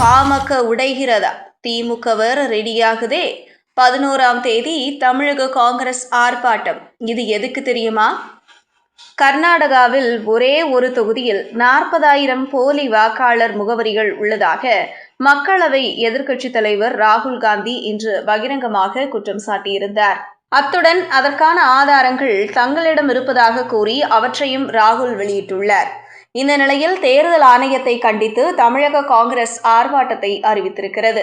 பாமக உடைகிறதா? திமுக வேற ரெடியாகுதே. 11ஆம் தேதி தமிழக காங்கிரஸ் ஆர்ப்பாட்டம். இது எதுக்கு தெரியுமா? கர்நாடகாவில் ஒரே ஒரு தொகுதியில் 40,000 போலி வாக்காளர் முகவரிகள் உள்ளதாக மக்களவை எதிர்க்கட்சித் தலைவர் ராகுல் காந்தி இன்று பகிரங்கமாக குற்றம் சாட்டியிருந்தார். அத்துடன் அதற்கான ஆதாரங்கள் தங்களிடம் இருப்பதாக கூறி அவற்றையும் ராகுல் வெளியிட்டுள்ளார். இந்த நிலையில் தேர்தல் ஆணையத்தை கண்டித்து தமிழக காங்கிரஸ் ஆர்ப்பாட்டத்தை அறிவித்திருக்கிறது.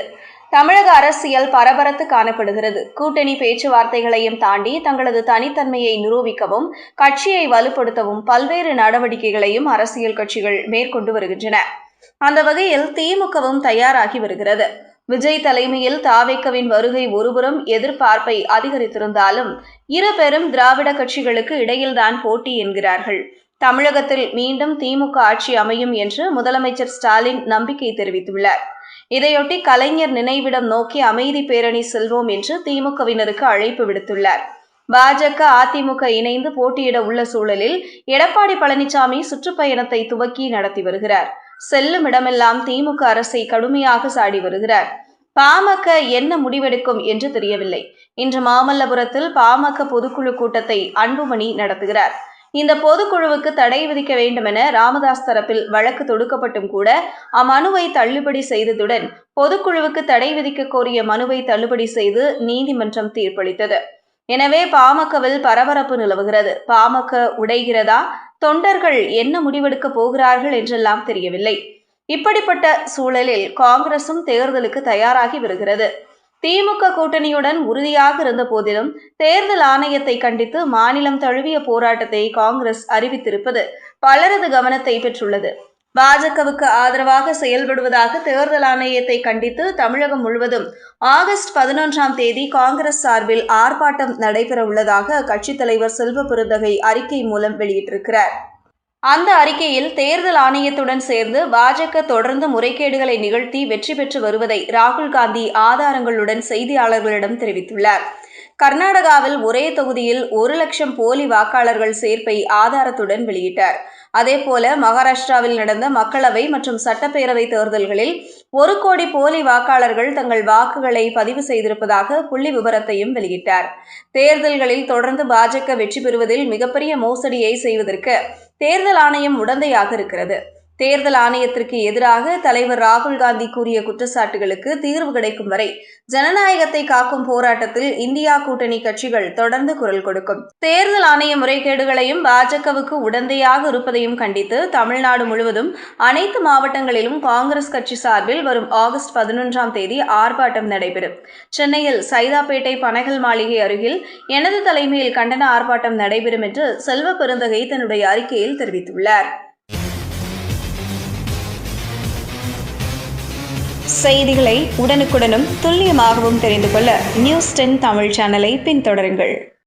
தமிழக அரசியல் பரபரத்து காணப்படுகிறது. கூட்டணி பேச்சுவார்த்தைகளையும் தாண்டி தங்களது தனித்தன்மையை நிரூபிக்கவும் கட்சியை வலுப்படுத்தவும் பல்வேறு நடவடிக்கைகளையும் அரசியல் கட்சிகள் மேற்கொண்டு வருகின்றன. அந்த வகையில் திமுகவும் தயாராகி வருகிறது. விஜய் தலைமையில் தாவேகவின் வருகை ஒருபுறம் எதிர்பார்ப்பை அதிகரித்திருந்தாலும் இரு பெரும் திராவிட கட்சிகளுக்கு இடையில்தான் போட்டி என்கிறார்கள். தமிழகத்தில் மீண்டும் திமுக ஆட்சி அமையும் என்று முதலமைச்சர் ஸ்டாலின் நம்பிக்கை தெரிவித்துள்ளார். இதையொட்டி கலைஞர் நினைவிடம் நோக்கி அமைதி பேரணி செல்வோம் என்று திமுகவினருக்கு அழைப்பு விடுத்துள்ளார். பாஜக அதிமுக இணைந்து போட்டியிட உள்ள சூழலில் எடப்பாடி பழனிசாமி சுற்றுப்பயணத்தை துவக்கி நடத்தி வருகிறார். செல்லும் இடமெல்லாம் திமுக அரசை கடுமையாக சாடி வருகிறார். பாமக என்ன முடிவெடுக்கும் என்று தெரியவில்லை. இன்று மாமல்லபுரத்தில் பாமக பொதுக்குழு கூட்டத்தை அன்புமணி நடத்துகிறார். இந்த பொதுக்குழுவுக்கு தடை விதிக்க வேண்டும் என ராமதாஸ் தரப்பில் வழக்கு தொடுக்கப்பட்டும் கூட அம்மனுவை தள்ளுபடி செய்ததுடன் பொதுக்குழுவுக்கு தடை விதிக்க கோரிய மனுவை தள்ளுபடி செய்து நீதிமன்றம் தீர்ப்பளித்தது. எனவே பாமகவில் பரபரப்பு நிலவுகிறது. பாமக உடைகிறதா? தொண்டர்கள் என்ன முடிவெடுக்கப் போகிறார்கள் என்றெல்லாம் தெரியவில்லை. இப்படிப்பட்ட சூழலில் காங்கிரசும் தேர்தலுக்கு தயாராகி வருகிறது. திமுக கூட்டணியுடன் உறுதியாக இருந்த போதிலும் தேர்தல் ஆணையத்தை கண்டித்து மாநிலம் தழுவிய போராட்டத்தை காங்கிரஸ் அறிவித்திருப்பது பலரது கவனத்தை பெற்றுள்ளது. பாஜகவுக்கு ஆதரவாக செயல்படுவதாக தேர்தல் ஆணையத்தை கண்டித்து தமிழகம் முழுவதும் ஆகஸ்ட் 11ஆம் தேதி காங்கிரஸ் சார்பில் ஆர்ப்பாட்டம் நடைபெற உள்ளதாக கட்சித் தலைவர் செல்வ பெருந்தகை அறிக்கை மூலம் வெளியிட்டிருக்கிறார். அந்த அறிக்கையில் தேர்தல் ஆணையத்துடன் சேர்ந்து பாஜக தொடர்ந்து முறைகேடுகளை நிகழ்த்தி வெற்றி பெற்று வருவதை ராகுல் காந்தி ஆதாரங்களுடன் செய்தியாளர்களிடம் தெரிவித்துள்ளார். கர்நாடகாவில் ஒரே தொகுதியில் 1,00,000 போலி வாக்காளர்கள் சேர்ப்பை ஆதாரத்துடன் வெளியிட்டார். அதேபோல மகாராஷ்டிராவில் நடந்த மக்களவை மற்றும் சட்டப்பேரவை தேர்தல்களில் 1 கோடி போலி வாக்காளர்கள் தங்கள் வாக்குகளை பதிவு செய்திருப்பதாக புள்ளி விவரத்தையும் வெளியிட்டார். தேர்தல்களில் தொடர்ந்து பாஜக வெற்றி பெறுவதில் மிகப்பெரிய மோசடியை செய்வதற்கு தேர்தல் ஆணையம் உடந்தையாக இருக்கிறது. தேர்தல் ஆணையத்திற்கு எதிராக தலைவர் ராகுல் காந்தி கூறிய குற்றச்சாட்டுகளுக்கு தீர்வு கிடைக்கும் வரை ஜனநாயகத்தை காக்கும் போராட்டத்தில் இந்தியா கூட்டணி கட்சிகள் தொடர்ந்து குரல் கொடுக்கும். தேர்தல் ஆணைய முறைகேடுகளையும் பாஜகவுக்கு உடந்தையாக இருப்பதையும் கண்டித்து தமிழ்நாடு முழுவதும் அனைத்து மாவட்டங்களிலும் காங்கிரஸ் கட்சி சார்பில் வரும் ஆகஸ்ட் 11ஆம் தேதி ஆர்ப்பாட்டம் நடைபெறும். சென்னையில் சைதாப்பேட்டை பனகல் மாளிகை அருகில் எனது தலைமையில் கண்டன ஆர்ப்பாட்டம் நடைபெறும் என்று செல்வ பெருந்தகை தன்னுடைய அறிக்கையில் தெரிவித்துள்ளார். செய்திகளை உடனுக்குடனும் துல்லியமாகவும் தெரிந்து கொள்ள நியூஸ் 10 தமிழ் சேனலை பின்தொடருங்கள்.